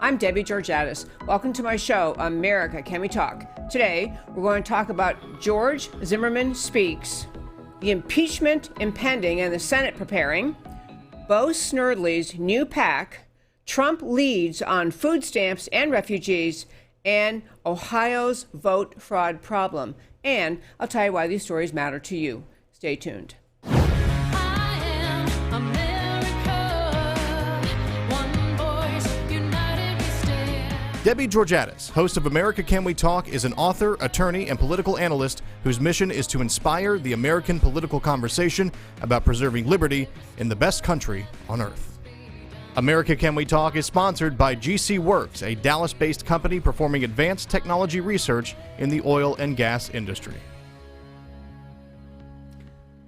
I'm Debbie Georgatos. Welcome to my show, America, Can We Talk? Today, we're going to talk about George Zimmerman Speaks, the impeachment impending and the Senate preparing, Bo Snerdley's new PAC, Trump leads on food stamps and refugees, and Ohio's vote fraud problem. And I'll tell you why these stories matter to you. Stay tuned. Debbie Georgatos, host of America Can We Talk, is an author, attorney, and political analyst whose mission is to inspire the American political conversation about preserving liberty in the best country on earth. America Can We Talk is sponsored by GC Works, a Dallas-based company performing advanced technology research in the oil and gas industry.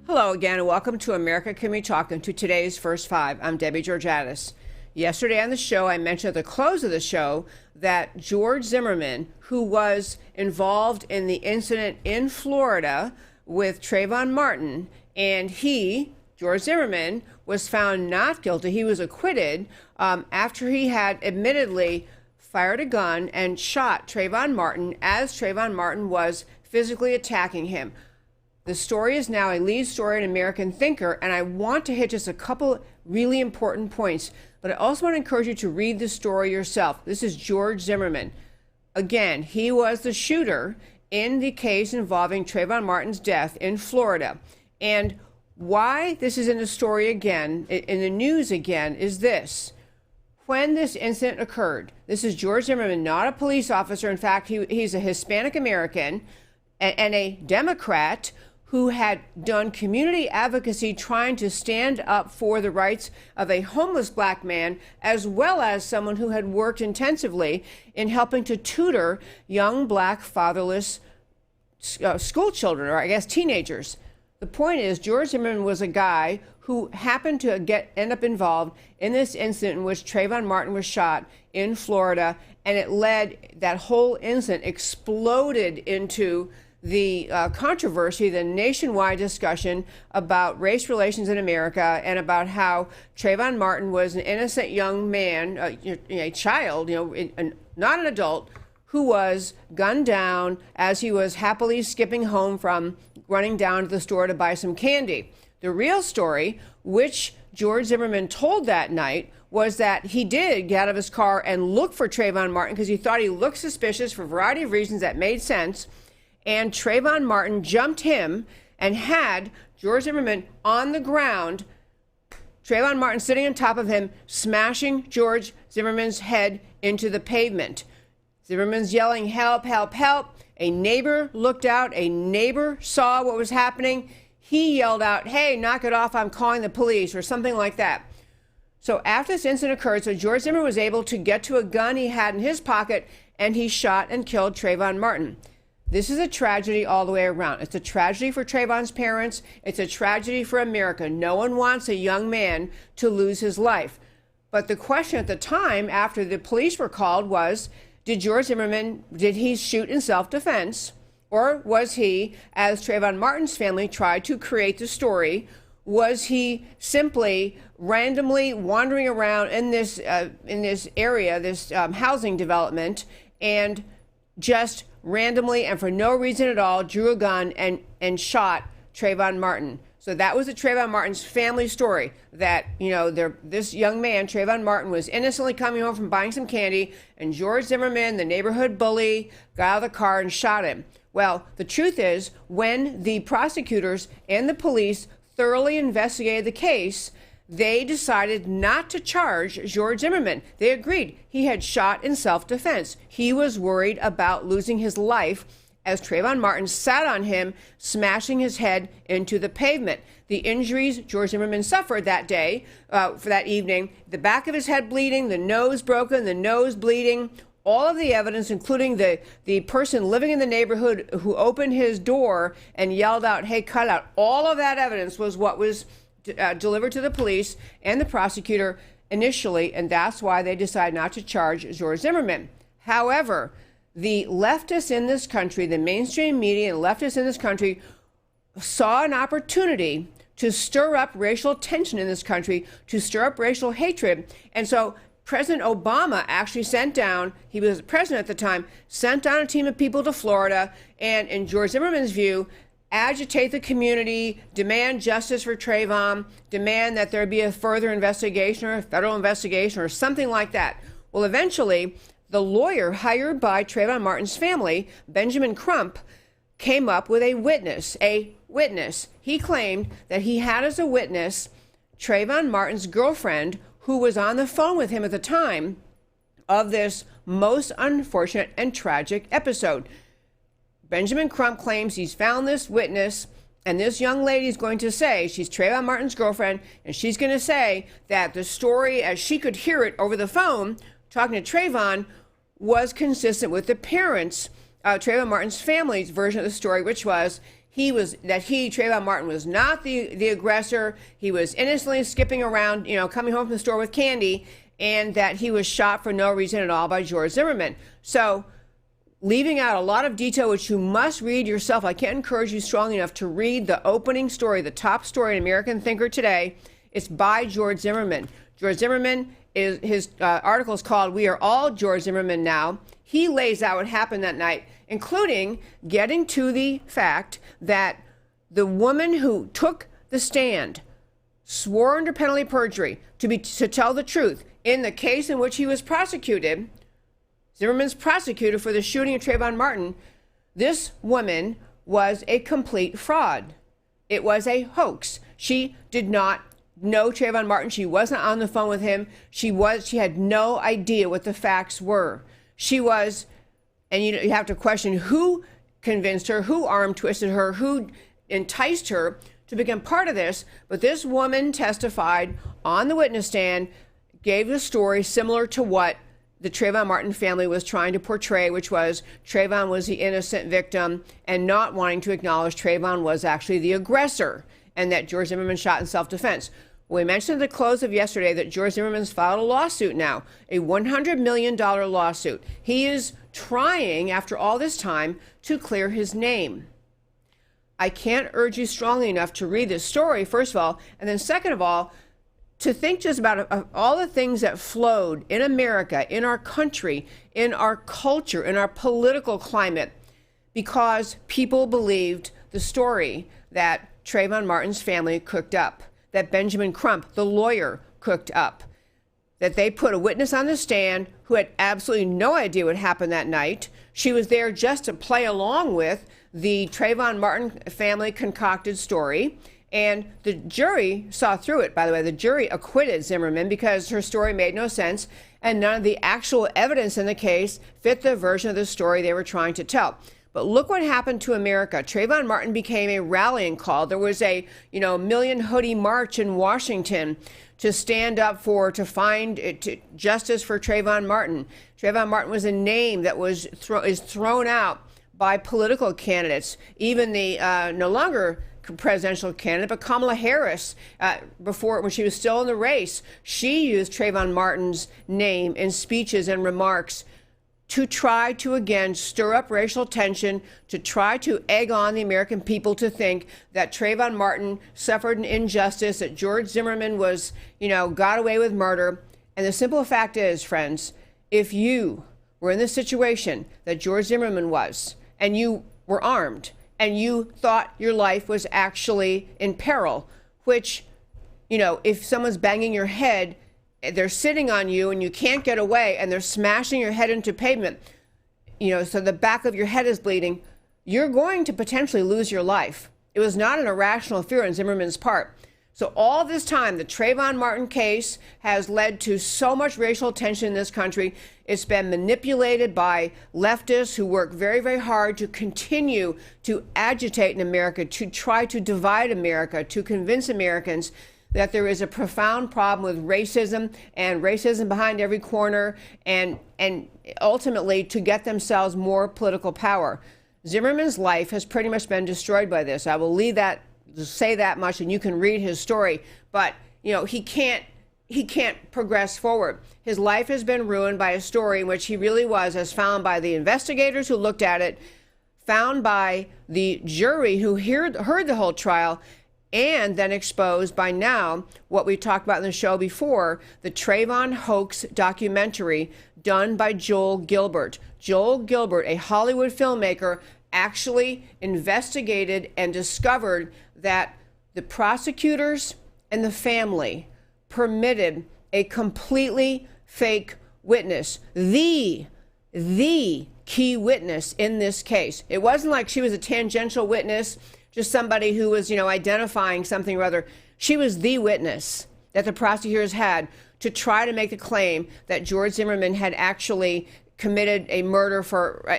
Hello again, and welcome to America Can We Talk and to today's First Five. I'm Debbie Georgatos. Yesterday on the show, I mentioned at the close of the show that George Zimmerman, who was involved in the incident in Florida with Trayvon Martin, and he, George Zimmerman, was found not guilty. He was acquitted after he had admittedly fired a gun and shot Trayvon Martin as Trayvon Martin was physically attacking him. The story is now a lead story in American Thinker, and I want to hit just a couple really important points. But I also want to encourage you to read the story yourself. This is George Zimmerman. Again, he was the shooter in the case involving Trayvon Martin's death in Florida. And why this is in the story again, in the news again, is this. When this incident occurred, this is George Zimmerman, not a police officer. In fact, he's a Hispanic American and a Democrat who had done community advocacy trying to stand up for the rights of a homeless black man, as well as someone who had worked intensively in helping to tutor young black fatherless school children, or I guess teenagers. The point is, George Zimmerman was a guy who happened to end up involved in this incident in which Trayvon Martin was shot in Florida, and it led, that whole incident exploded into the controversy, the nationwide discussion about race relations in America and about how Trayvon Martin was an innocent young man, a child, not an adult, who was gunned down as he was happily skipping home from running down to the store to buy some candy. The real story, which George Zimmerman told that night, was that he did get out of his car and look for Trayvon Martin because he thought he looked suspicious for a variety of reasons that made sense. And Trayvon Martin jumped him and had George Zimmerman on the ground, Trayvon Martin sitting on top of him, smashing George Zimmerman's head into the pavement. Zimmerman's yelling, "Help, help, help." A neighbor looked out. A neighbor saw what was happening. He yelled out, "Hey, knock it off, I'm calling the police," or something like that. So after this incident occurred, George Zimmerman was able to get to a gun he had in his pocket, and he shot and killed Trayvon Martin. This is a tragedy all the way around. It's a tragedy for Trayvon's parents. It's a tragedy for America. No one wants a young man to lose his life. But the question at the time, after the police were called, was, did George Zimmerman, did he shoot in self-defense? Or was he, as Trayvon Martin's family tried to create the story, was he simply randomly wandering around in this area, this housing development, and just randomly and for no reason at all drew a gun and shot Trayvon Martin? So that was the Trayvon Martin's family story, that, this young man, Trayvon Martin, was innocently coming home from buying some candy, and George Zimmerman, the neighborhood bully, got out of the car and shot him. Well, the truth is, when the prosecutors and the police thoroughly investigated the case, they decided not to charge George Zimmerman. They agreed he had shot in self-defense. He was worried about losing his life as Trayvon Martin sat on him, smashing his head into the pavement. The injuries George Zimmerman suffered that day, for that evening, the back of his head bleeding, the nose broken, the nose bleeding, all of the evidence, including the person living in the neighborhood who opened his door and yelled out, "Hey, cut out," all of that evidence was what was delivered to the police and the prosecutor initially, and that's why they decided not to charge George Zimmerman. However, the leftists in this country, the mainstream media and leftists in this country, saw an opportunity to stir up racial tension in this country, to stir up racial hatred. And so President Obama actually sent down, he was president at the time, sent down a team of people to Florida and, in George Zimmerman's view, agitate the community, demand justice for Trayvon, demand that there be a further investigation or a federal investigation or something like that. Well, eventually, the lawyer hired by Trayvon Martin's family, Benjamin Crump, came up with a witness. He claimed that he had as a witness Trayvon Martin's girlfriend, who was on the phone with him at the time of this most unfortunate and tragic episode. Benjamin Crump claims he's found this witness, and this young lady is going to say, she's Trayvon Martin's girlfriend, and she's going to say that the story, as she could hear it over the phone, talking to Trayvon, was consistent with the parents, Trayvon Martin's family's version of the story, which was Trayvon Martin was not the aggressor. He was innocently skipping around, coming home from the store with candy, and that he was shot for no reason at all by George Zimmerman. So, leaving out a lot of detail, which you must read yourself. I can't encourage you strongly enough to read the opening story, the top story in American Thinker today. It's by George Zimmerman. George Zimmerman, his article is called "We Are All George Zimmerman Now." He lays out what happened that night, including getting to the fact that the woman who took the stand swore under penalty of perjury to tell the truth in the case in which he was prosecuted. Zimmerman's prosecutor for the shooting of Trayvon Martin. This woman was a complete fraud. It was a hoax. She did not know Trayvon Martin. She wasn't on the phone with him. She had no idea what the facts were. She was, and you have to question who convinced her, who arm twisted her, who enticed her to become part of this. But this woman testified on the witness stand, gave a story similar to what the Trayvon Martin family was trying to portray, which was Trayvon was the innocent victim and not wanting to acknowledge Trayvon was actually the aggressor and that George Zimmerman shot in self-defense. We mentioned at the close of yesterday that George Zimmerman's filed a lawsuit now, a $100 million lawsuit. He is trying, after all this time, to clear his name. I can't urge you strongly enough to read this story, first of all, and then second of all, to think just about all the things that flowed in America, in our country, in our culture, in our political climate, because people believed the story that Trayvon Martin's family cooked up, that Benjamin Crump, the lawyer, cooked up, that they put a witness on the stand who had absolutely no idea what happened that night. She was there just to play along with the Trayvon Martin family concocted story. And the jury saw through it, by the way. The jury acquitted Zimmerman because her story made no sense and none of the actual evidence in the case fit the version of the story they were trying to tell. But look what happened to America. Trayvon Martin became a rallying call. There was a, million hoodie march in Washington to stand up to find justice for Trayvon Martin. Trayvon Martin was a name that is thrown out by political candidates, even the no longer presidential candidate, but Kamala Harris, when she was still in the race, she used Trayvon Martin's name in speeches and remarks to try to, again, stir up racial tension, to try to egg on the American people to think that Trayvon Martin suffered an injustice, that George Zimmerman was, got away with murder. And the simple fact is, friends, if you were in the situation that George Zimmerman was, and you were armed, and you thought your life was actually in peril, which, if someone's banging your head, they're sitting on you and you can't get away and they're smashing your head into pavement, so the back of your head is bleeding, you're going to potentially lose your life. It was not an irrational fear on Zimmerman's part. So all this time, the Trayvon Martin case has led to so much racial tension in this country. It's been manipulated by leftists who work very, very hard to continue to agitate in America, to try to divide America, to convince Americans that there is a profound problem with racism and racism behind every corner, and ultimately to get themselves more political power. Zimmerman's life has pretty much been destroyed by this. I will leave that, say that much, and you can read his story. But he can't progress forward. His life has been ruined by a story in which he really was, as found by the investigators who looked at it, found by the jury who heard the whole trial, and then expose by now what we talked about in the show before, the Trayvon hoax documentary done by Joel Gilbert. Joel Gilbert, a Hollywood filmmaker, actually investigated and discovered that the prosecutors and the family permitted a completely fake witness, the key witness in this case. It wasn't like she was a tangential witness, just somebody who was, identifying something or other. She was the witness that the prosecutors had to try to make the claim that George Zimmerman had actually committed a murder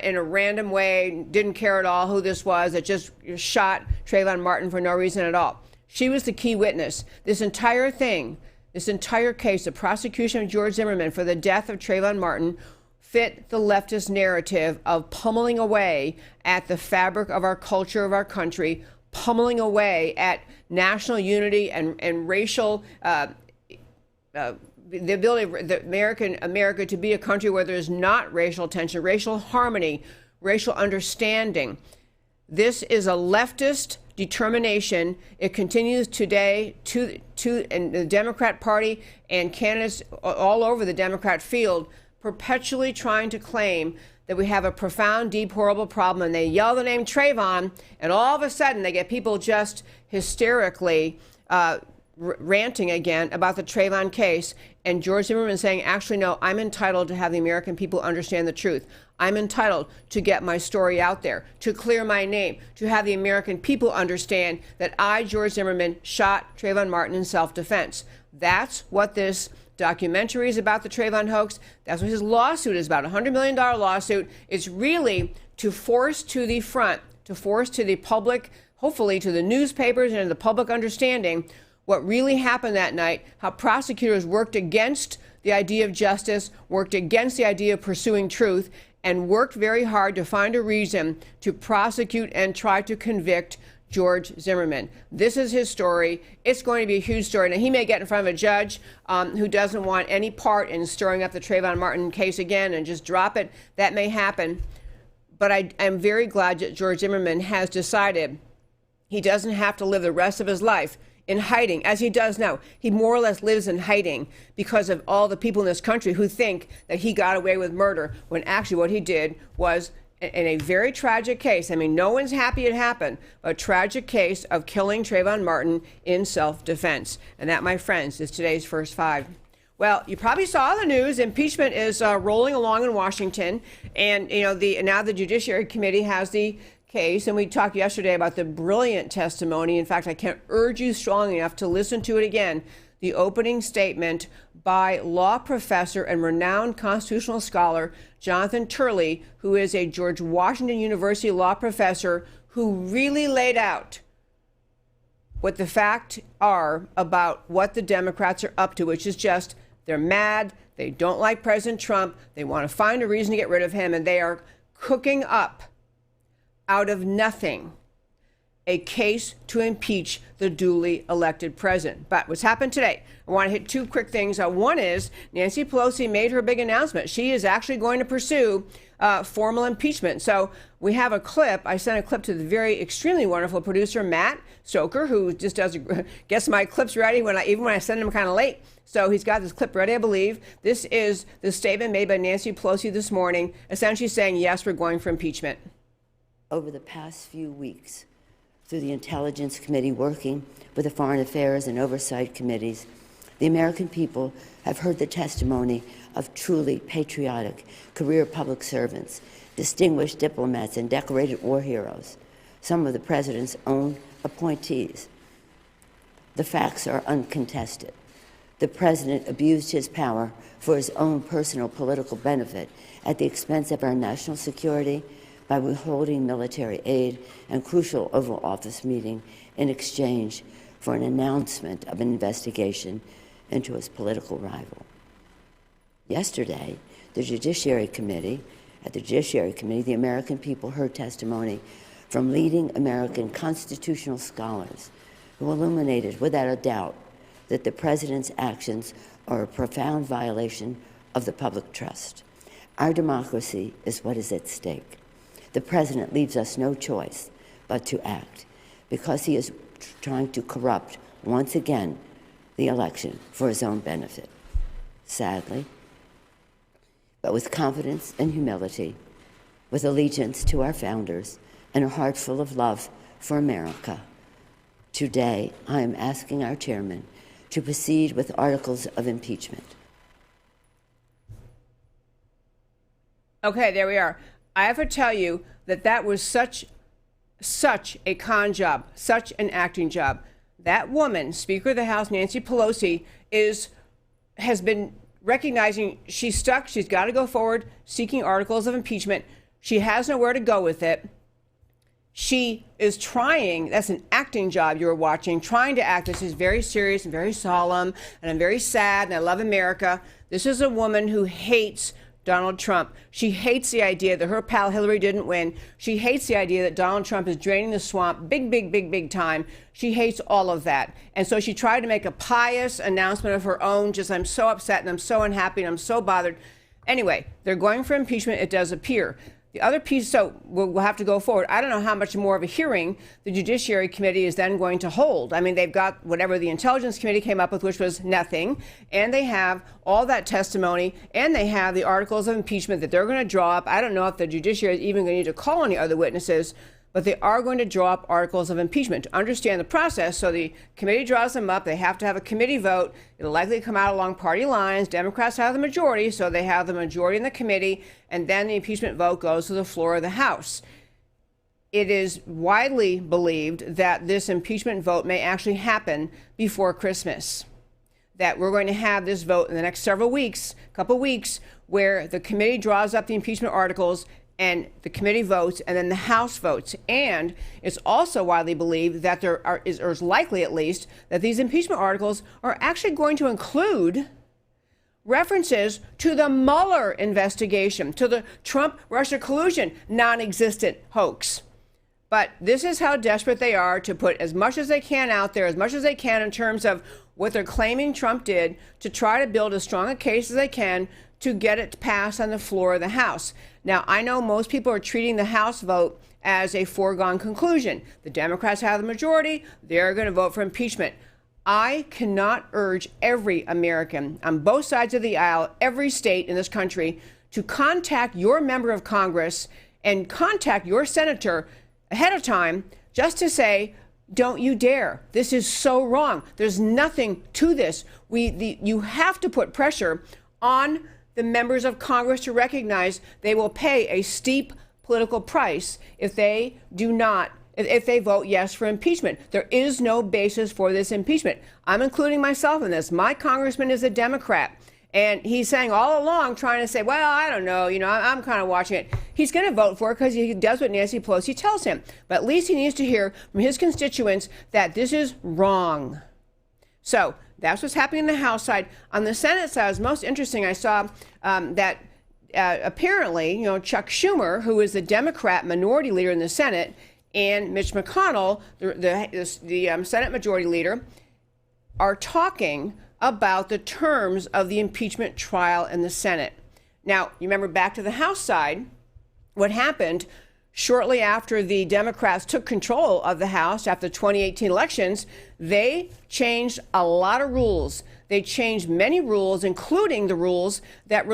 in a random way, didn't care at all who this was, that just shot Trayvon Martin for no reason at all. She was the key witness. This entire thing, this entire case, the prosecution of George Zimmerman for the death of Trayvon Martin, fit the leftist narrative of pummeling away at the fabric of our culture, of our country, pummeling away at national unity and racial, the ability of the America to be a country where there's not racial tension, racial harmony, racial understanding. This is a leftist determination. It continues today and the Democrat Party and candidates all over the Democrat field perpetually trying to claim that we have a profound, deep, horrible problem, and they yell the name Trayvon, and all of a sudden they get people just hysterically ranting again about the Trayvon case, and George Zimmerman saying, actually, no, I'm entitled to have the American people understand the truth. I'm entitled to get my story out there, to clear my name, to have the American people understand that I, George Zimmerman, shot Trayvon Martin in self-defense. That's what this documentary is about, the Trayvon hoax. That's what his lawsuit is about, a $100 million lawsuit. It's really to force to the front, to force to the public, hopefully to the newspapers and the public understanding what really happened that night, how prosecutors worked against the idea of justice, worked against the idea of pursuing truth, and worked very hard to find a reason to prosecute and try to convict George Zimmerman. This is his story. It's going to be a huge story. Now, he may get in front of a judge who doesn't want any part in stirring up the Trayvon Martin case again and just drop it. That may happen. But I'm very glad that George Zimmerman has decided he doesn't have to live the rest of his life in hiding, as he does now. He more or less lives in hiding because of all the people in this country who think that he got away with murder, when actually what he did was, in a very tragic case, I mean, no one's happy it happened, a tragic case of killing Trayvon Martin in self-defense. And that, my friends, is today's First Five. Well, you probably saw the news. Impeachment is rolling along in Washington, and now the Judiciary Committee has the case, and we talked yesterday about the brilliant testimony. In fact, I can't urge you strongly enough to listen to it again. The opening statement by law professor and renowned constitutional scholar Jonathan Turley, who is a George Washington University law professor, who really laid out what the facts are about what the Democrats are up to, which is just they're mad, they don't like President Trump, they want to find a reason to get rid of him, and they are cooking up out of nothing a case to impeach the duly elected president. But what's happened today, I want to hit two quick things. One is Nancy Pelosi made her big announcement. She is actually going to pursue formal impeachment. So we have a clip. I sent a clip to the very extremely wonderful producer, Matt Stoker, who just gets my clips ready even when I send them kind of late. So he's got this clip ready, I believe. This is the statement made by Nancy Pelosi this morning, essentially saying, yes, we're going for impeachment. Over the past few weeks, through the Intelligence Committee working with the Foreign Affairs and Oversight Committees, the American people have heard the testimony of truly patriotic career public servants, distinguished diplomats, and decorated war heroes, some of the president's own appointees. The facts are uncontested. The president abused his power for his own personal political benefit at the expense of our national security, by withholding military aid and crucial Oval Office meeting in exchange for an announcement of an investigation into his political rival. Yesterday, at the Judiciary Committee, the American people heard testimony from leading American constitutional scholars who illuminated without a doubt that the president's actions are a profound violation of the public trust. Our democracy is what is at stake. The president leaves us no choice but to act, because he is trying to corrupt, once again, the election for his own benefit. Sadly, but with confidence and humility, with allegiance to our founders, and a heart full of love for America, today I am asking our chairman to proceed with articles of impeachment. Okay, there we are. I have to tell you that that was such a con job, such an acting job. That woman, Speaker of the House, Nancy Pelosi, has been recognizing she's stuck. She's got to go forward seeking articles of impeachment. She has nowhere to go with it. She is trying, that's an acting job you were watching, trying to act. This is very serious and very solemn, and I'm very sad, and I love America. This is a woman who hates Donald Trump. She hates the idea that her pal Hillary didn't win. She hates the idea that Donald Trump is draining the swamp big time. She hates all of that. And so she tried to make a pious announcement of her own, just I'm so upset and I'm so unhappy and I'm so bothered. Anyway, they're going for impeachment, it does appear. The other piece, so we'll have to go forward. I don't know how much more of a hearing the Judiciary Committee is then going to hold. I mean, they've got whatever the Intelligence Committee came up with, which was nothing, and they have all that testimony, and they have the articles of impeachment that they're going to draw up. I don't know if the Judiciary is even going to need to call any other witnesses, but they are going to draw up articles of impeachment to understand the process. So the committee draws them up. They have to have a committee vote. It'll likely come out along party lines. Democrats have the majority, so they have the majority in the committee, and then the impeachment vote goes to the floor of the House. It is widely believed that this impeachment vote may actually happen before Christmas, that we're going to have this vote in the next several weeks, couple weeks, where the committee draws up the impeachment articles and the committee votes, and then the House votes. And it's also widely believed that or is likely at least, that these impeachment articles are actually going to include references to the Mueller investigation, to the Trump-Russia collusion non-existent hoax. But this is how desperate they are to put as much as they can out there, as much as they can in terms of what they're claiming Trump did, to try to build as strong a case as they can to get it passed on the floor of the House. Now, I know most people are treating the House vote as a foregone conclusion. The Democrats have the majority. They're going to vote for impeachment. I cannot urge every American on both sides of the aisle, every state in this country, to contact your member of Congress and contact your senator ahead of time just to say, don't you dare. This is so wrong. There's nothing to this. You have to put pressure on the members of Congress to recognize they will pay a steep political price if they vote yes for impeachment. There is no basis for this impeachment. I'm including myself in this. My congressman is a Democrat, and he's saying all along, trying to say, well, I don't know, I'm kind of watching it. He's going to vote for it because he does what Nancy Pelosi tells him. But at least he needs to hear from his constituents that this is wrong. So that's what's happening in the House side. On the Senate side, it was most interesting. I saw that apparently, Chuck Schumer, who is the Democrat minority leader in the Senate, and Mitch McConnell, the Senate majority leader, are talking about the terms of the impeachment trial in the Senate. Now, you remember back to the House side, what happened shortly after the Democrats took control of the House after the 2018 elections, they changed a lot of rules. They changed many rules, including the rules that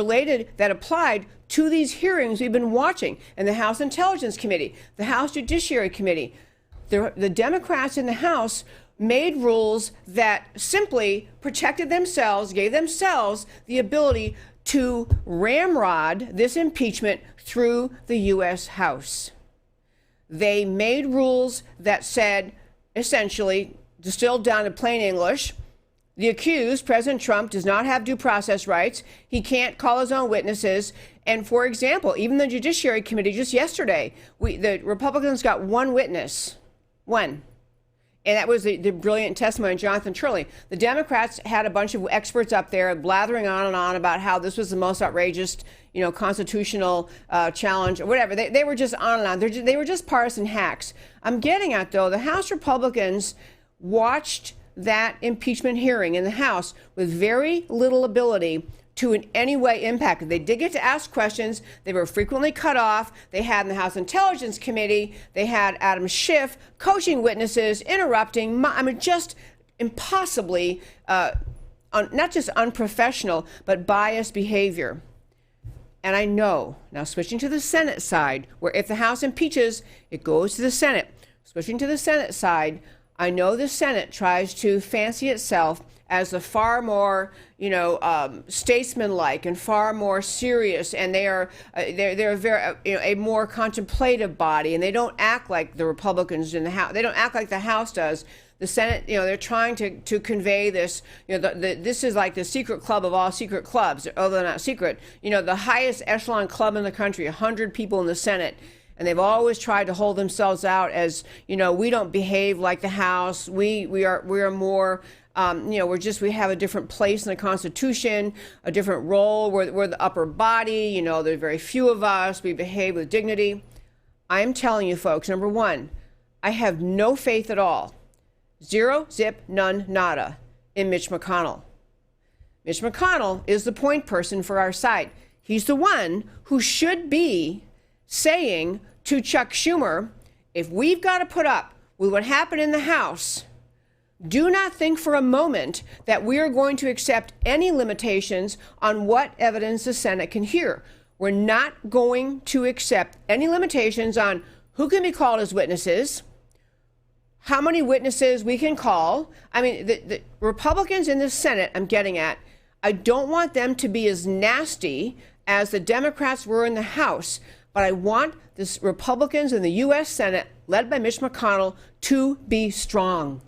applied to these hearings we've been watching in the House Intelligence Committee, the House Judiciary Committee. The Democrats in the House made rules that simply protected themselves, gave themselves the ability to ramrod this impeachment through the U.S. House. They made rules that said, essentially, distilled down to plain English, the accused, President Trump, does not have due process rights. He can't call his own witnesses. And for example, even the Judiciary Committee just yesterday, the Republicans got one witness. One. And that was the brilliant testimony of Jonathan Turley. The Democrats had a bunch of experts up there blathering on and on about how this was the most outrageous, constitutional challenge or whatever. They were just on and on. They were just partisan hacks. I'm getting at, though, the House Republicans watched that impeachment hearing in the House with very little ability to in any way impact. They did get to ask questions. They were frequently cut off. They had in the House Intelligence Committee, they had Adam Schiff coaching witnesses, interrupting, just impossibly, not just unprofessional, but biased behavior. And I know, now switching to the Senate side, where if the House impeaches, it goes to the Senate. Switching to the Senate side, I know the Senate tries to fancy itself as a far more, statesmanlike and far more serious, and they're very, a more contemplative body, and they don't act like the Republicans in the House. They don't act like the House does. The Senate, they're trying to convey this, this is like the secret club of all secret clubs, although not secret, the highest echelon club in the country, 100 people in the Senate. And they've always tried to hold themselves out as, we don't behave like the House. We are more, we have a different place in the Constitution, a different role. We're the upper body. There's very few of us. We behave with dignity. I'm telling you, folks, number one, I have no faith at all. Zero, zip, none, nada in Mitch McConnell. Mitch McConnell is the point person for our side. He's the one who should be saying to Chuck Schumer, if we've got to put up with what happened in the House, do not think for a moment that we are going to accept any limitations on what evidence the Senate can hear. We're not going to accept any limitations on who can be called as witnesses, how many witnesses we can call. I mean, the Republicans in the Senate, I'm getting at, I don't want them to be as nasty as the Democrats were in the House, but I want the Republicans in the U.S. Senate, led by Mitch McConnell, to be strong,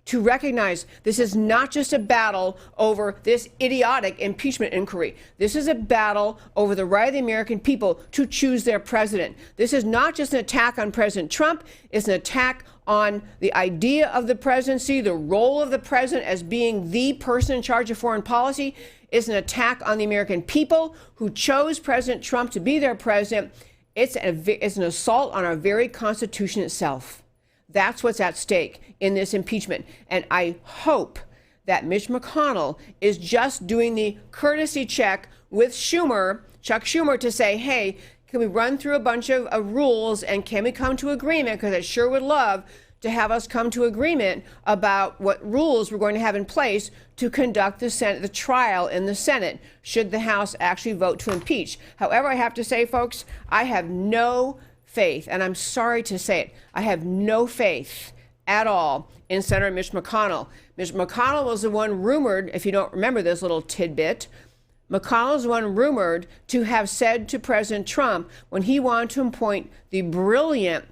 to recognize this is not just a battle over this idiotic impeachment inquiry. This is a battle over the right of the American people to choose their president. This is not just an attack on President Trump. It's an attack on the idea of the presidency, the role of the president as being the person in charge of foreign policy. It's an attack on the American people who chose President Trump to be their president. It's an assault on our very Constitution itself. That's what's at stake in this impeachment. And I hope that Mitch McConnell is just doing the courtesy check with Chuck Schumer, to say, hey, can we run through a bunch of rules, and can we come to agreement? Because I sure would love to have us come to agreement about what rules we're going to have in place to conduct the trial in the Senate, should the House actually vote to impeach. However, I have to say, folks, I have no faith, and I'm sorry to say it, I have no faith at all in Senator Mitch McConnell. Mitch McConnell was the one rumored, if you don't remember this little tidbit, McConnell is the one rumored to have said to President Trump when he wanted to appoint the brilliant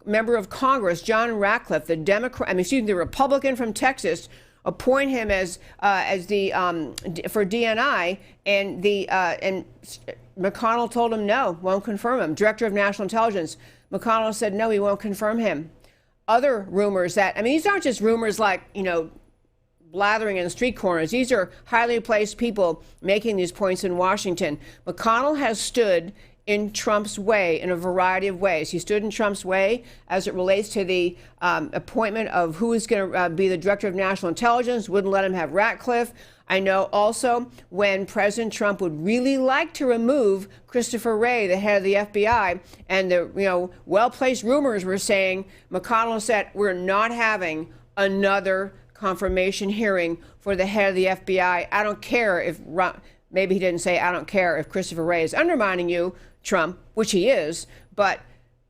member of Congress, John Ratcliffe, the Republican from Texas, appoint him as the for DNI, and McConnell told him no, won't confirm him. Director of National Intelligence, McConnell said no, he won't confirm him. Other rumors these aren't just rumors like, blathering in the street corners. These are highly placed people making these points in Washington. McConnell has stood in Trump's way in a variety of ways. He stood in Trump's way as it relates to the appointment of who is going to be the Director of National Intelligence, wouldn't let him have Ratcliffe. I know also when President Trump would really like to remove Christopher Wray, the head of the FBI, and the well-placed rumors were saying, McConnell said, we're not having another confirmation hearing for the head of the FBI. I don't care if, maybe he didn't say, I don't care if Christopher Wray is undermining you, Trump, which he is, but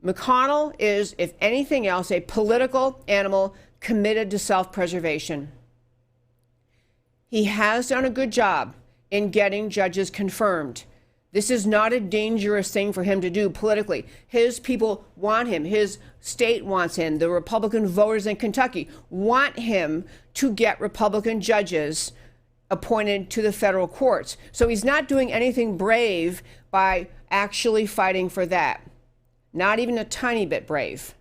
McConnell is, if anything else, a political animal committed to self-preservation. He has done a good job in getting judges confirmed. This is not a dangerous thing for him to do politically. His people want him. His state wants him. The Republican voters in Kentucky want him to get Republican judges appointed to the federal courts. So he's not doing anything brave by actually fighting for that. Not even a tiny bit brave.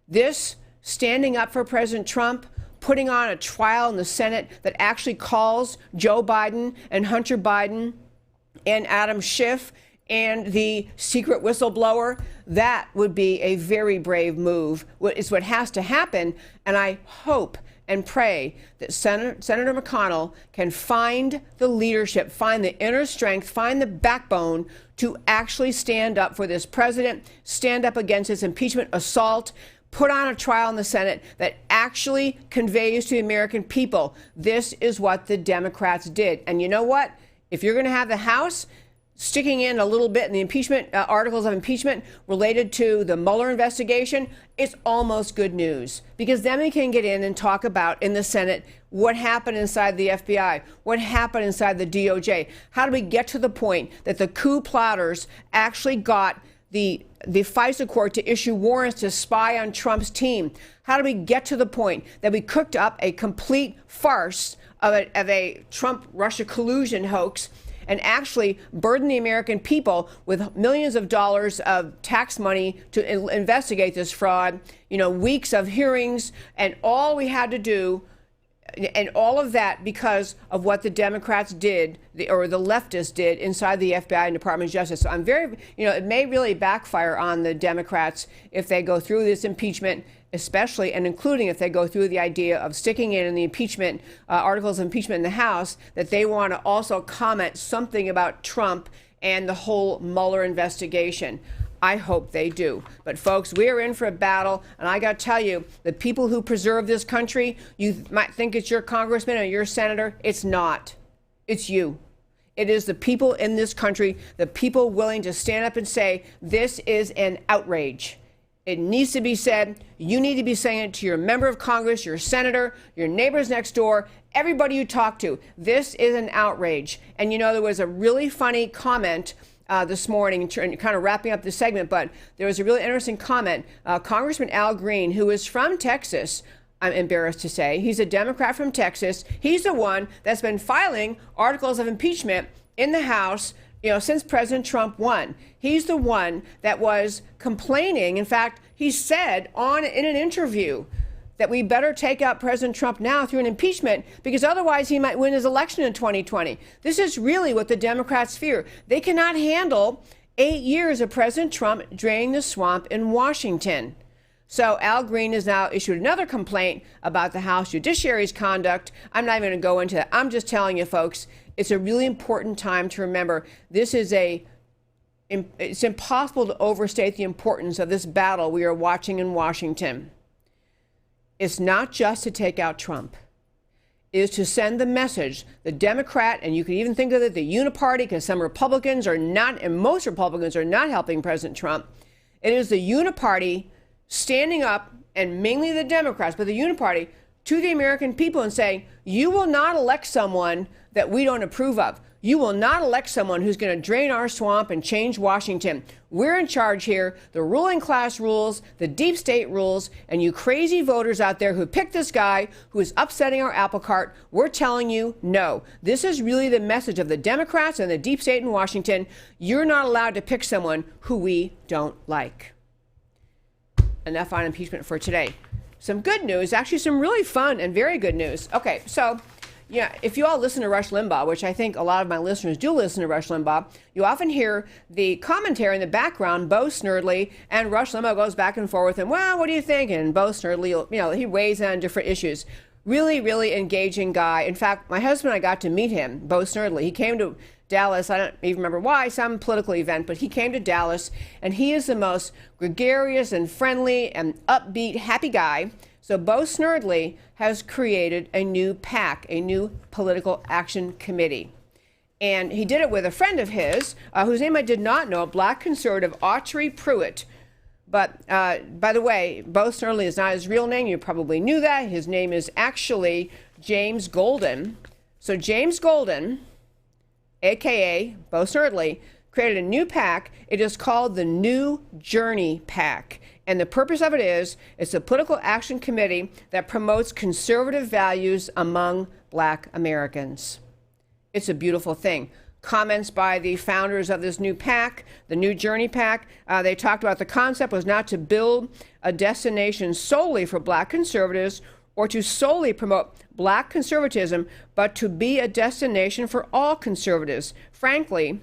This standing up for President Trump, putting on a trial in the Senate that actually calls Joe Biden and Hunter Biden and Adam Schiff and the secret whistleblower, that would be a very brave move. It's what has to happen. And I hope and pray that Senator McConnell can find the leadership, find the inner strength, find the backbone to actually stand up for this president, stand up against his impeachment assault, put on a trial in the Senate that actually conveys to the American people, this is what the Democrats did. And you know what? If you're going to have the House sticking in a little bit in the impeachment, articles of impeachment related to the Mueller investigation, it's almost good news, because then we can get in and talk about in the Senate what happened inside the FBI, what happened inside the DOJ. How do we get to the point that the coup plotters actually got the FISA court to issue warrants to spy on Trump's team? How do we get to the point that we cooked up a complete farce of a Trump-Russia collusion hoax and actually burden the American people with millions of dollars of tax money to investigate this fraud, weeks of hearings, and all we had to do, and all of that because of what the Democrats did, or the leftists did inside the FBI and Department of Justice. So I'm very, it may really backfire on the Democrats if they go through this impeachment, especially and including if they go through the idea of sticking in the impeachment, articles of impeachment in the House, that they want to also comment something about Trump and the whole Mueller investigation. I hope they do. But folks, we are in for a battle, and I got to tell you, the people who preserve this country, you might think it's your congressman or your senator. It's not. It's you. It is the people in this country, the people willing to stand up and say, this is an outrage. It needs to be said. You need to be saying it to your member of Congress, your senator, your neighbors next door, everybody you talk to. This is an outrage. And there was a really funny comment this morning, kind of wrapping up the segment, but there was a really interesting comment. Congressman Al Green, who is from Texas, I'm embarrassed to say, he's a Democrat from Texas. He's the one that's been filing articles of impeachment in the House, since President Trump won. He's the one that was complaining. In fact, he said in an interview that we better take out President Trump now through an impeachment, because otherwise he might win his election in 2020. This is really what the Democrats fear. They cannot handle 8 years of President Trump draining the swamp in Washington. So Al Green has now issued another complaint about the House Judiciary's conduct. I'm not even going to go into that. I'm just telling you, folks, it's a really important time to remember this is it's impossible to overstate the importance of this battle we are watching in Washington. It's not just to take out Trump. It is to send the message, the Democrat, and you can even think of it, the uniparty, because some Republicans are not, and most Republicans are not helping President Trump. It is the uniparty standing up, and mainly the Democrats, but the uniparty, to the American people and saying, you will not elect someone that we don't approve of. You will not elect someone who's going to drain our swamp and change Washington. We're in charge here. The ruling class rules, the deep state rules, and you crazy voters out there who picked this guy who is upsetting our apple cart, we're telling you no. This is really the message of the Democrats and the deep state in Washington. You're not allowed to pick someone who we don't like. Enough on impeachment for today. Some good news, actually some really fun and very good news. Okay, so if you all listen to Rush Limbaugh, which I think a lot of my listeners do listen to Rush Limbaugh, you often hear the commentary in the background, Bo Snerdley, and Rush Limbaugh goes back and forth, and well, what do you think? And Bo Snerdley, he weighs in on different issues. Really, really engaging guy. In fact, my husband and I got to meet him, Bo Snerdley. He came to Dallas, I don't even remember why, some political event, but he came to Dallas, and he is the most gregarious and friendly and upbeat, happy guy. So Bo Snerdley has created a new PAC, a new political action committee. And he did it with a friend of his, whose name I did not know, Black conservative Autry Pruitt. But by the way, Bo Snerdley is not his real name. You probably knew that. His name is actually James Golden. So James Golden, a.k.a. Bo Snerdley, created a new PAC. It is called the New Journey PAC. And the purpose of it is, it's a political action committee that promotes conservative values among Black Americans. It's a beautiful thing. Comments by the founders of this new PAC, the New Journey PAC, they talked about the concept was not to build a destination solely for Black conservatives or to solely promote Black conservatism, but to be a destination for all conservatives. Frankly,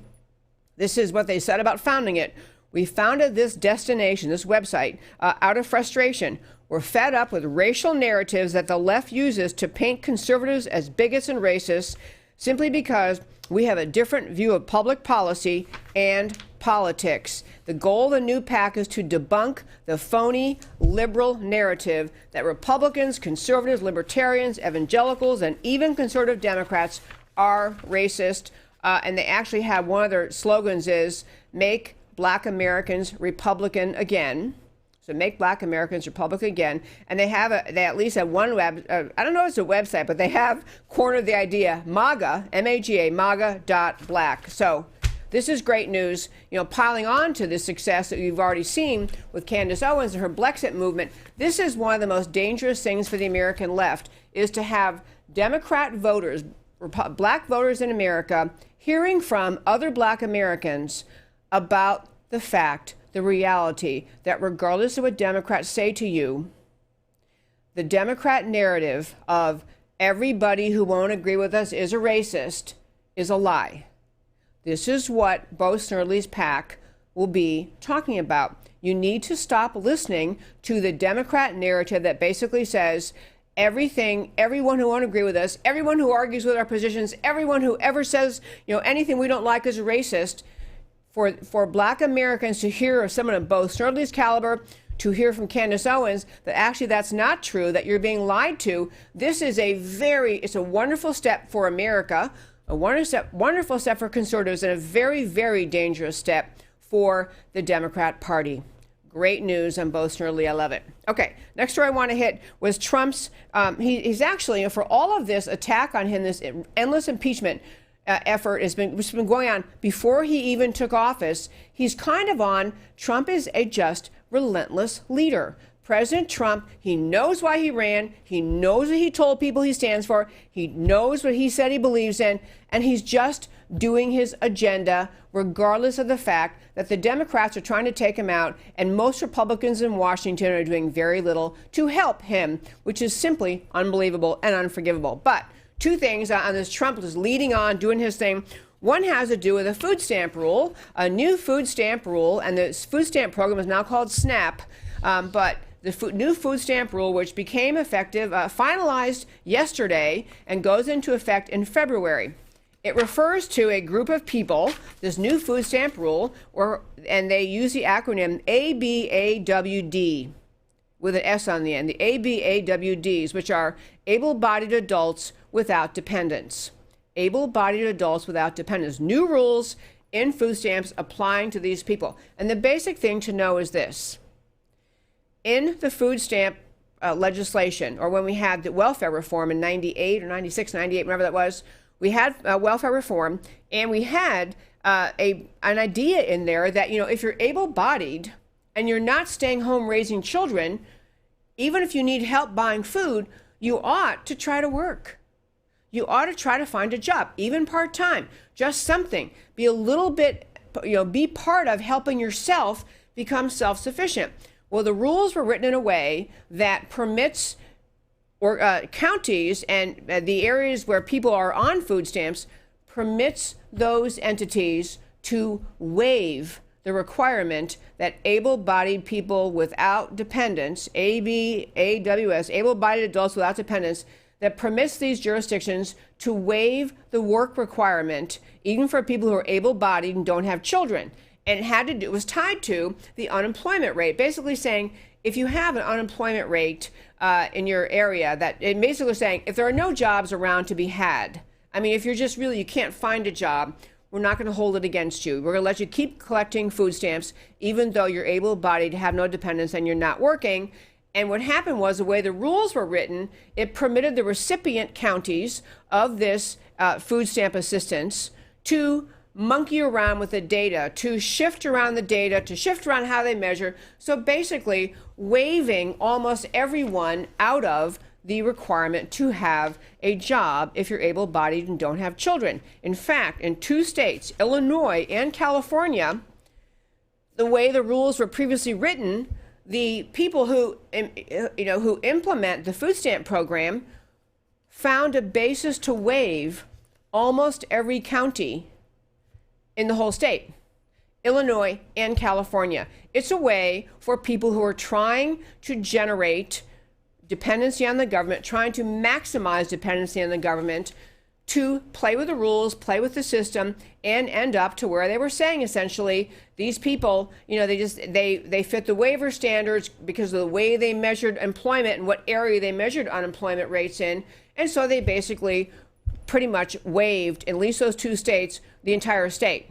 this is what they said about founding it. We founded this destination, this website, out of frustration. We're fed up with racial narratives that the left uses to paint conservatives as bigots and racists simply because we have a different view of public policy and politics. The goal of the new PAC is to debunk the phony liberal narrative that Republicans, conservatives, libertarians, evangelicals, and even conservative Democrats are racist. And they actually have one of their slogans is "Make Black Americans Republican Again." So make Black Americans Republican again. And they at least have one I don't know if it's a website, but they have cornered the idea, MAGA, M-A-G-A, MAGA.black. So this is great news, piling on to the success that you've already seen with Candace Owens and her Blexit movement. This is one of the most dangerous things for the American left, is to have Democrat voters, black voters in America, hearing from other black Americans about the fact, the reality, that regardless of what Democrats say to you, the Democrat narrative of everybody who won't agree with us is a racist is a lie. This is what Bo Snerdley's PAC will be talking about. You need to stop listening to the Democrat narrative that basically says everyone who won't agree with us, everyone who argues with our positions, everyone who ever says, anything we don't like is a racist. For black Americans to hear of someone of Bo Snerdley's caliber, to hear from Candace Owens that actually that's not true, that you're being lied to, this is it's a wonderful step for America, a wonderful step for conservatives, and a very, very dangerous step for the Democrat Party. Great news on Bo Snerdley. I love it. Okay, next story I want to hit was Trump's, he's actually, for all of this attack on him, this endless impeachment effort has been going on before he even took office. He's kind of on, Trump is a just relentless leader. President Trump, he knows why he ran. He knows what he told people he stands for. He knows what he said he believes in. And he's just doing his agenda, regardless of the fact that the Democrats are trying to take him out. And most Republicans in Washington are doing very little to help him, which is simply unbelievable and unforgivable. But two things on this. Trump is leading on, doing his thing. One has to do with a food stamp rule, a new food stamp rule, and the food stamp program is now called SNAP. But the new food stamp rule, which became effective, finalized yesterday and goes into effect in February. It refers to a group of people, this new food stamp rule, and they use the acronym ABAWD with an S on the end, the ABAWDs, which are able-bodied adults without dependents. Able-bodied adults without dependents. New rules in food stamps applying to these people. And the basic thing to know is this. In the food stamp legislation, or when we had the welfare reform in 98 or 96, 98, whenever that was, we had welfare reform, and we had an idea in there that, if you're able-bodied and you're not staying home raising children, even if you need help buying food, you ought to try to work. You ought to try to find a job, even part-time, just something. Be a little bit, be part of helping yourself become self-sufficient. Well, the rules were written in a way that permits counties and the areas where people are on food stamps, permits those entities to waive the requirement that able-bodied people without dependents, ABAWS, able-bodied adults without dependents, that permits these jurisdictions to waive the work requirement, even for people who are able-bodied and don't have children. And it was tied to the unemployment rate, basically saying if you have an unemployment rate in your area, that it basically saying if there are no jobs around to be had, if you're just you can't find a job, we're not going to hold it against you. We're going to let you keep collecting food stamps, even though you're able-bodied, have no dependents, and you're not working. And what happened was the way the rules were written, it permitted the recipient counties of this food stamp assistance to monkey around with the data, to shift around the data, to shift around how they measure. So basically waiving almost everyone out of the requirement to have a job if you're able-bodied and don't have children. In fact, in two states, Illinois and California, the way the rules were previously written, the people who implement the food stamp program found a basis to waive almost every county in the whole state. Illinois, and California. It's a way for people who are trying to generate dependency on the government, trying to maximize dependency on the government, to play with the rules, play with the system, and end up to where they were saying essentially these people, they fit the waiver standards because of the way they measured employment and what area they measured unemployment rates in. And so they basically pretty much waived, at least those two states, the entire state,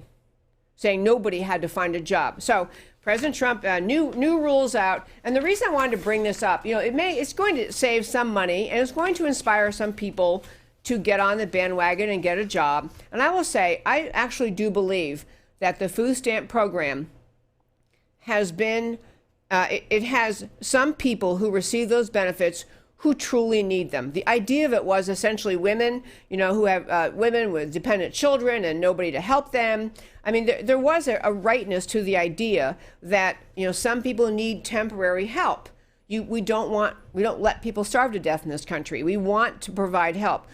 saying nobody had to find a job. So President Trump, new rules out. And the reason I wanted to bring this up, it's going to save some money and it's going to inspire some people to get on the bandwagon and get a job. And I will say, I actually do believe that the food stamp program has been, it has some people who receive those benefits who truly need them. The idea of it was essentially women, who have women with dependent children and nobody to help them. I mean, there was a rightness to the idea that, some people need temporary help. We don't let people starve to death in this country. We want to provide help.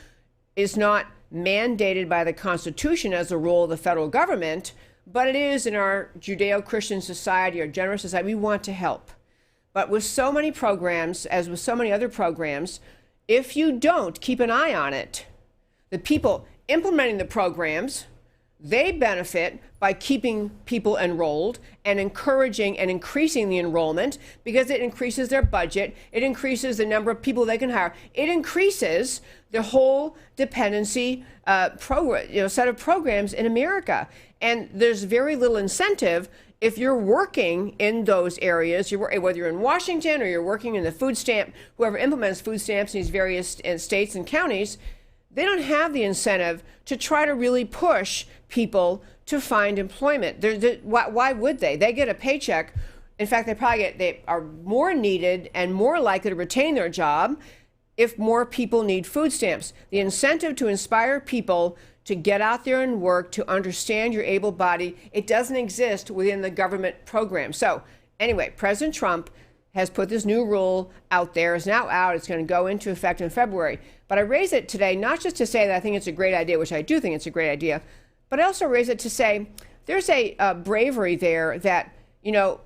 It's not mandated by the Constitution as a role of the federal government, but it is in our Judeo-Christian society, our generous society. We want to help. But with so many programs, as with so many other programs, if you don't keep an eye on it, the people implementing the programs, they benefit by keeping people enrolled and encouraging and increasing the enrollment because it increases their budget. It increases the number of people they can hire. It increases the whole dependency set of programs in America. And there's very little incentive if you're working in those areas, whether you're in Washington or you're working in the food stamp, whoever implements food stamps in these various states and counties, they don't have the incentive to try to really push people to find employment. Why would they? They get a paycheck. In fact, they are more needed and more likely to retain their job if more people need food stamps. The incentive to inspire people to get out there and work, to understand your able body, it doesn't exist within the government program. So anyway, President Trump has put this new rule out there. It's now out. It's going to go into effect in February. But I raise it today not just to say that I think it's a great idea, which I do think it's a great idea, but I also raise it to say there's a bravery there that,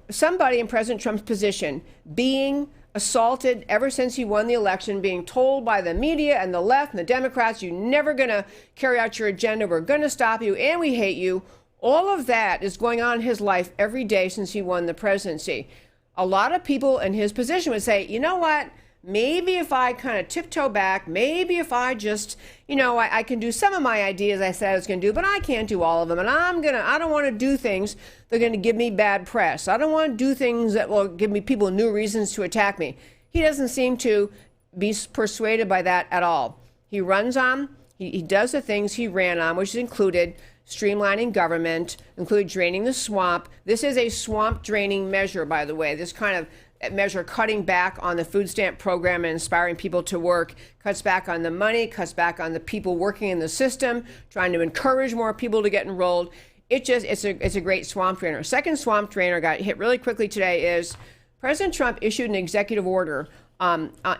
somebody in President Trump's position being assaulted ever since he won the election, being told by the media and the left and the Democrats, you're never going to carry out your agenda, we're going to stop you, and we hate you. All of that is going on in his life every day since he won the presidency. A lot of people in his position would say, you know what, maybe if I kind of tiptoe back, maybe if I just, I can do some of my ideas I said I was going to do, but I can't do all of them. And I don't want to do things that are going to give me bad press. I don't want to do things that will give me people new reasons to attack me. He doesn't seem to be persuaded by that at all. He runs on, he does the things he ran on, which included streamlining government, included draining the swamp. This is a swamp draining measure, by the way. This kind of measure cutting back on the food stamp program and inspiring people to work, cuts back on the money, cuts back on the people working in the system, trying to encourage more people to get enrolled. It's a great swamp drainer. Second swamp drainer got hit really quickly today is President Trump issued an executive order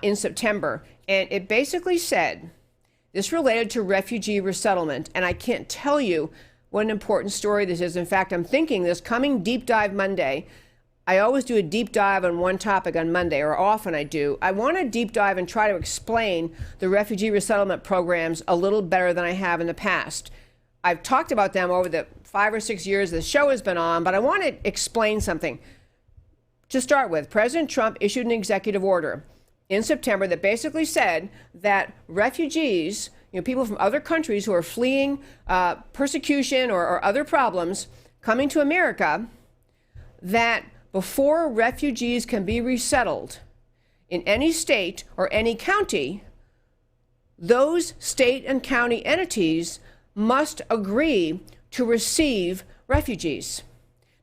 in September, and it basically said this related to refugee resettlement. And I can't tell you what an important story this is. In fact, I'm thinking this coming Deep Dive Monday, I always do a deep dive on one topic on Monday, or often I do. I want to deep dive and try to explain the refugee resettlement programs a little better than I have in the past. I've talked about them over the 5 or 6 years the show has been on, but I want to explain something. To start with, President Trump issued an executive order in September that basically said that refugees, people from other countries who are fleeing persecution or other problems coming to America, that before refugees can be resettled in any state or any county, those state and county entities must agree to receive refugees.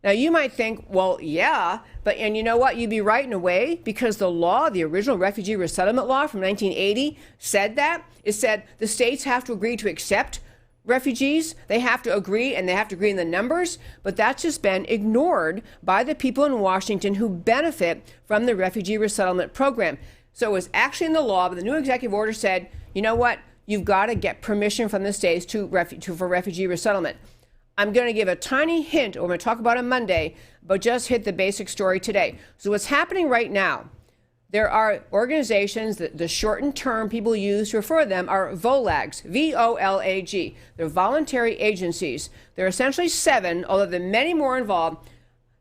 Now, you might think, well, yeah, and you know what? You'd be right in a way, because the law, the original refugee resettlement law from 1980 said that. It said the states have to agree to accept refugees. They have to agree, and they have to agree in the numbers, but that's just been ignored by the people in Washington who benefit from the refugee resettlement program. So it was actually in the law, but the new executive order said, you know what? You've got to get permission from the states for refugee resettlement. I'm going to give a tiny hint, we're going to talk about on Monday, but just hit the basic story today. So what's happening right now, there are organizations that the shortened term people use to refer to them are VOLAGs, V-O-L-A-G. They're voluntary agencies. There are essentially 7, although there are many more involved.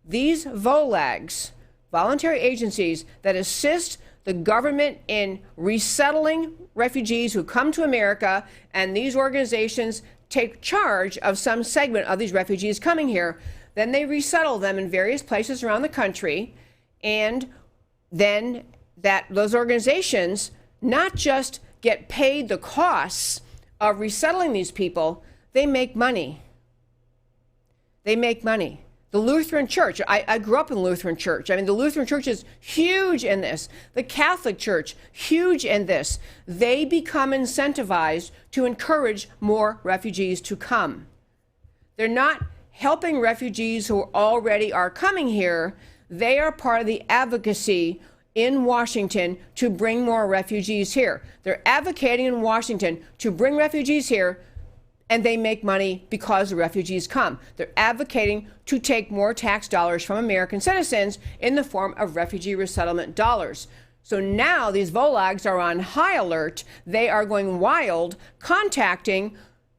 These VOLAGs, voluntary agencies that assist the government in resettling refugees who come to America, and these organizations take charge of some segment of these refugees coming here. Then they resettle them in various places around the country, and then those organizations not just get paid the costs of resettling these people, they make money. They make money. The Lutheran Church, I grew up in the Lutheran Church. I mean, the Lutheran Church is huge in this. The Catholic Church, huge in this. They become incentivized to encourage more refugees to come. They're not helping refugees who already are coming here. They are part of the advocacy in Washington to bring more refugees here. They're advocating in Washington to bring refugees here, and they make money because the refugees come. They're advocating to take more tax dollars from American citizens in the form of refugee resettlement dollars. So now these VOLAGs are on high alert. They are going wild, contacting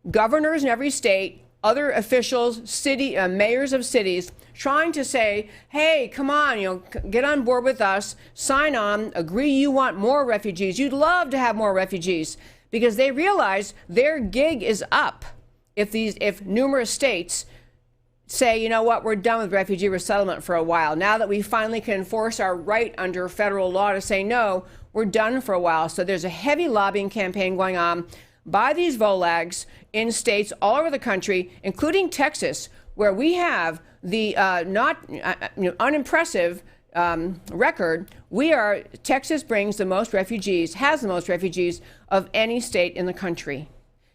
governors in every state, other officials, mayors of cities, trying to say, hey, come on, get on board with us, sign on, agree you want more refugees. You'd love to have more refugees, because they realize their gig is up if numerous states say, you know what, we're done with refugee resettlement for a while. Now that we finally can enforce our right under federal law to say no, we're done for a while. So there's a heavy lobbying campaign going on by these VOLAGs in states all over the country, including Texas, where we have the unimpressive record. Texas brings the most refugees, has the most refugees of any state in the country.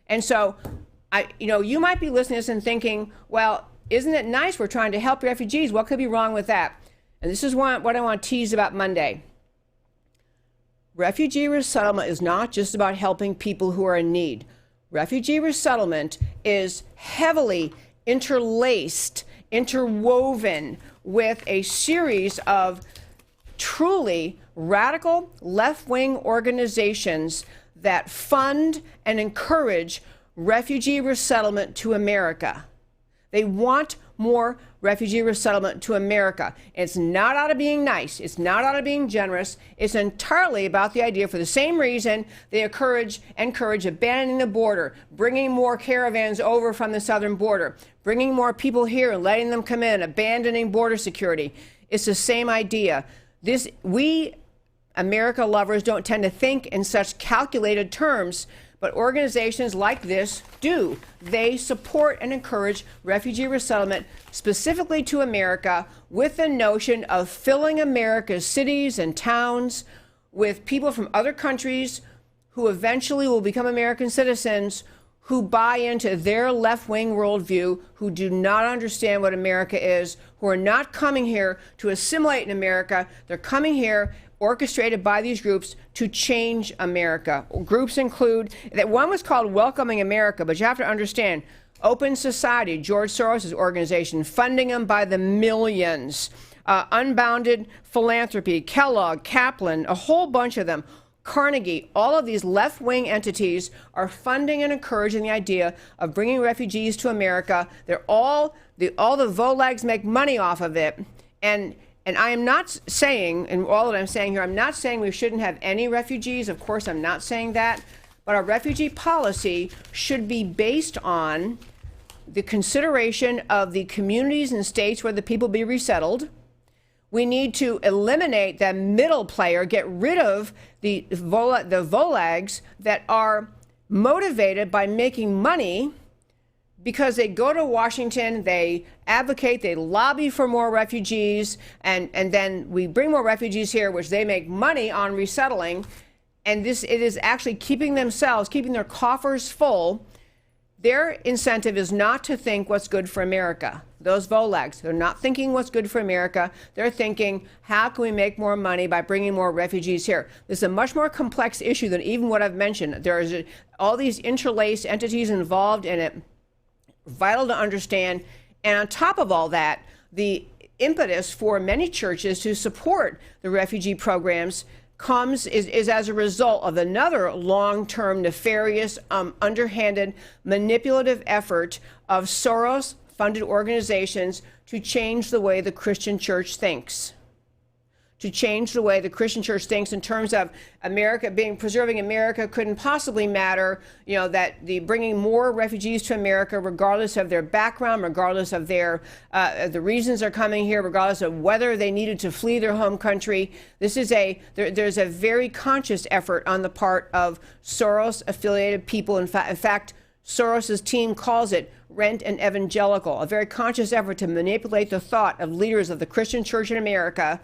And so, you might be listening to this and thinking, well, isn't it nice we're trying to help refugees? What could be wrong with that? And this is what I want to tease about Monday. Refugee resettlement is not just about helping people who are in need. Refugee resettlement is heavily interlaced, interwoven with a series of truly radical left-wing organizations that fund and encourage refugee resettlement to America. They want more refugee resettlement to America. It's not out of being nice. It's not out of being generous. It's entirely about the idea, for the same reason they encourage abandoning the border, bringing more caravans over from the southern border, bringing more people here and letting them come in, abandoning border security. It's the same idea. We America lovers don't tend to think in such calculated terms, but organizations like this do. They support and encourage refugee resettlement specifically to America, with the notion of filling America's cities and towns with people from other countries who eventually will become American citizens, who buy into their left-wing worldview, who do not understand what America is, who are not coming here to assimilate in America. They're coming here, orchestrated by these groups, to change America. Groups include, that one was called Welcoming America, but you have to understand, Open Society, George Soros' organization, funding them by the millions. Unbounded Philanthropy, Kellogg, Kaplan, a whole bunch of them. Carnegie, all of these left-wing entities are funding and encouraging the idea of bringing refugees to America. All the VOLAGs make money off of it. And I am not saying, and all that I'm saying here, I'm not saying we shouldn't have any refugees. Of course, I'm not saying that. But our refugee policy should be based on the consideration of the communities and states where the people be resettled. We need to eliminate that middle player, get rid of the VOLAGs that are motivated by making money, because they go to Washington, they advocate, they lobby for more refugees, and then we bring more refugees here, which they make money on resettling. And it is actually keeping their coffers full. Their incentive is not to think what's good for America. Those VOLAGs, they're not thinking what's good for America. They're thinking, how can we make more money by bringing more refugees here? This is a much more complex issue than even what I've mentioned. There's all these interlaced entities involved in it. vital to understand. And on top of all that, the impetus for many churches to support the refugee programs is as a result of another long-term nefarious, underhanded, manipulative effort of Soros-funded organizations to change the way the Christian church thinks. To change the way the Christian church thinks in terms of America preserving America couldn't possibly matter, that the bringing more refugees to America, regardless of their background, regardless of their the reasons they're coming here, regardless of whether they needed to flee their home country. This is there's a very conscious effort on the part of Soros-affiliated people. In fact, Soros's team calls it rent and evangelical, a very conscious effort to manipulate the thought of leaders of the Christian church in America,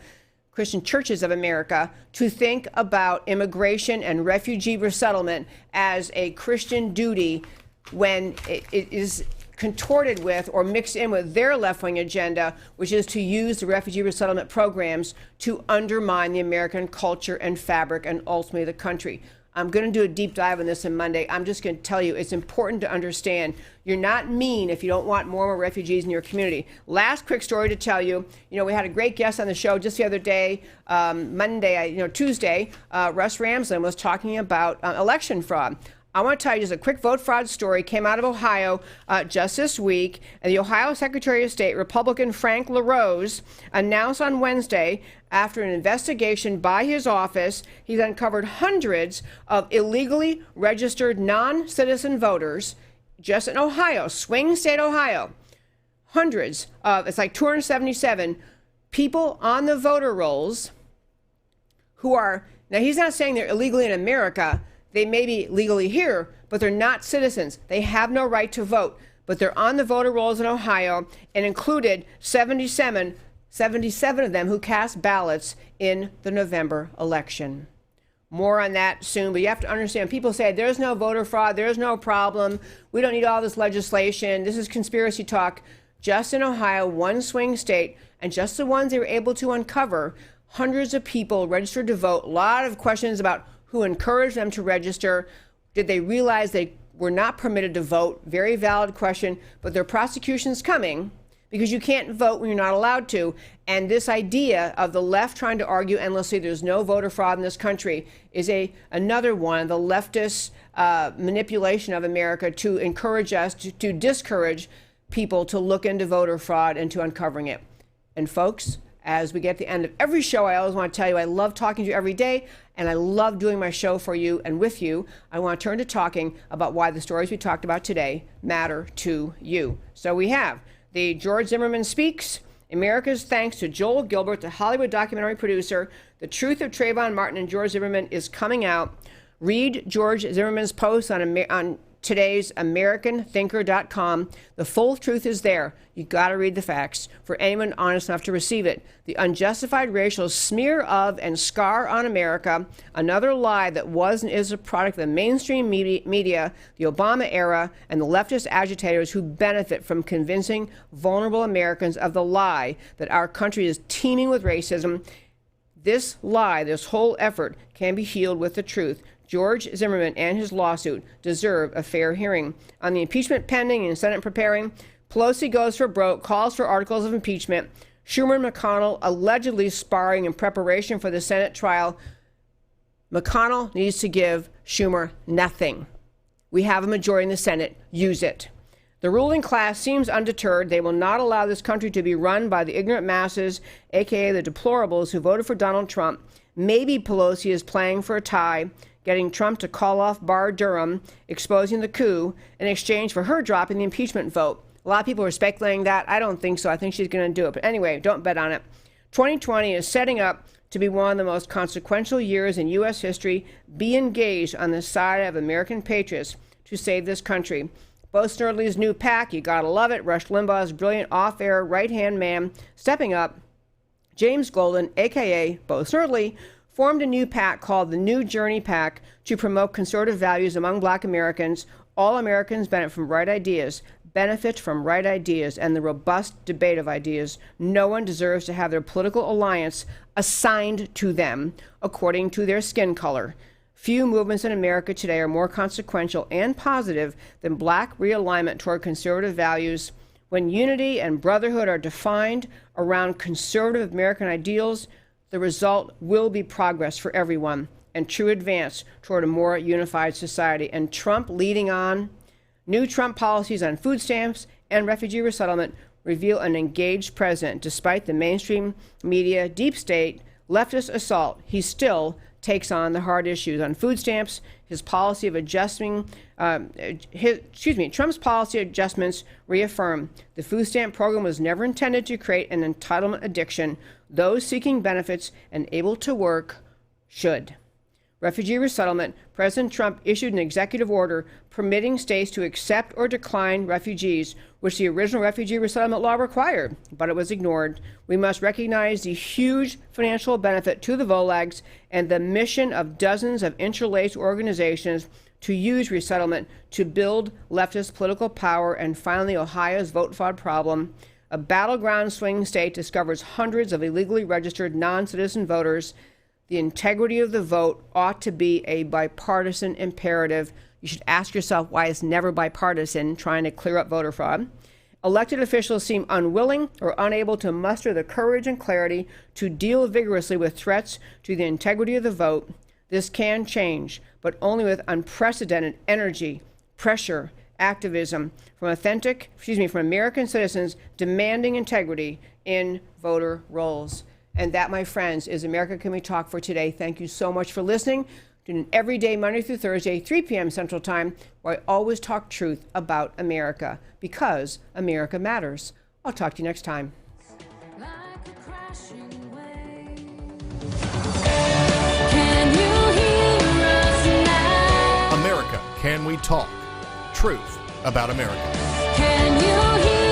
Christian churches of America, to think about immigration and refugee resettlement as a Christian duty when it is contorted with or mixed in with their left-wing agenda, which is to use the refugee resettlement programs to undermine the American culture and fabric and ultimately the country. I'm going to do a deep dive on this on Monday. I'm just going to tell you it's important to understand you're not mean if you don't want more refugees in your community. Last quick story to tell you. We had a great guest on the show just the other day, Tuesday. Russ Ramsland was talking about election fraud. I want to tell you just a quick vote fraud story came out of Ohio just this week. And the Ohio Secretary of State, Republican Frank LaRose, announced on Wednesday, after an investigation by his office, he's uncovered hundreds of illegally registered non-citizen voters just in Ohio, swing state Ohio. Hundreds of, it's like 277 people on the voter rolls who are, now he's not saying they're illegally in America. They may be legally here, but they're not citizens. They have no right to vote, but they're on the voter rolls in Ohio, and included 77 of them who cast ballots in the November election. More on that soon, but you have to understand, people say there's no voter fraud, there's no problem, we don't need all this legislation, this is conspiracy talk. Just in Ohio, one swing state, and just the ones they were able to uncover, hundreds of people registered to vote. A lot of questions about who encouraged them to register. Did they realize they were not permitted to vote? Very valid question, but their prosecution's coming because you can't vote when you're not allowed to. And this idea of the left trying to argue endlessly there's no voter fraud in this country is another one of the leftist manipulation of America to encourage us to discourage people to look into voter fraud and to uncovering it. And folks, as we get to the end of every show, I always want to tell you I love talking to you every day, and I love doing my show for you and with you. I want to turn to talking about why the stories we talked about today matter to you. So we have the George Zimmerman Speaks, America's Thanks to Joel Gilbert, the Hollywood documentary producer. The Truth of Trayvon Martin and George Zimmerman is coming out. Read George Zimmerman's post on today's AmericanThinker.com. The full truth is there. You got to read the facts for anyone honest enough to receive it. The unjustified racial smear of and scar on America, another lie that was and is a product of the mainstream media, the Obama era, and the leftist agitators who benefit from convincing vulnerable Americans of the lie that our country is teeming with racism. This lie, this whole effort, can be healed with the truth. George Zimmerman and his lawsuit deserve a fair hearing. On the impeachment pending and Senate preparing, Pelosi goes for broke, calls for articles of impeachment. Schumer and McConnell allegedly sparring in preparation for the Senate trial. McConnell needs to give Schumer nothing. We have a majority in the Senate. Use it. The ruling class seems undeterred. They will not allow this country to be run by the ignorant masses, aka the deplorables who voted for Donald Trump. Maybe Pelosi is playing for a tie, getting Trump to call off Bar Durham, exposing the coup, in exchange for her dropping the impeachment vote. A lot of people are speculating that. I don't think so. I think she's going to do it. But anyway, don't bet on it. 2020 is setting up to be one of the most consequential years in U.S. history. Be engaged on the side of American patriots to save this country. Bo Snerdley's new PAC, you gotta love it. Rush Limbaugh's brilliant off-air right-hand man stepping up. James Golden, a.k.a. Bo Snerdley, formed a new PAC called the New Journey PAC to promote conservative values among Black Americans. All Americans benefit from right ideas, and the robust debate of ideas. No one deserves to have their political alliance assigned to them according to their skin color. Few movements in America today are more consequential and positive than Black realignment toward conservative values. When unity and brotherhood are defined around conservative American ideals, the result will be progress for everyone and true advance toward a more unified society. And Trump leading on, new Trump policies on food stamps and refugee resettlement reveal an engaged president. Despite the mainstream media, deep state, leftist assault, he still takes on the hard issues. On food stamps, his policy of adjusting, Trump's policy adjustments reaffirm the food stamp program was never intended to create an entitlement addiction. Those seeking benefits and able to work should. Refugee resettlement, President Trump issued an executive order permitting states to accept or decline refugees, which the original refugee resettlement law required, but it was ignored. We must recognize the huge financial benefit to the Volags and the mission of dozens of interlaced organizations to use resettlement to build leftist political power. And finally, Ohio's vote fraud problem. A battleground swing state discovers hundreds of illegally registered non-citizen voters. The integrity of the vote ought to be a bipartisan imperative. You should ask yourself why it's never bipartisan, trying to clear up voter fraud. Elected officials seem unwilling or unable to muster the courage and clarity to deal vigorously with threats to the integrity of the vote. This can change, but only with unprecedented energy, pressure, activism from American citizens demanding integrity in voter rolls. And that, my friends, is America Can We Talk for today. Thank you so much for listening. Tune in every day, Monday through Thursday, 3 p.m. Central Time, where I always talk truth about America, because America matters. I'll talk to you next time. Like a crashing wave. Can you hear us now? America Can We Talk? Truth about America. Can you hear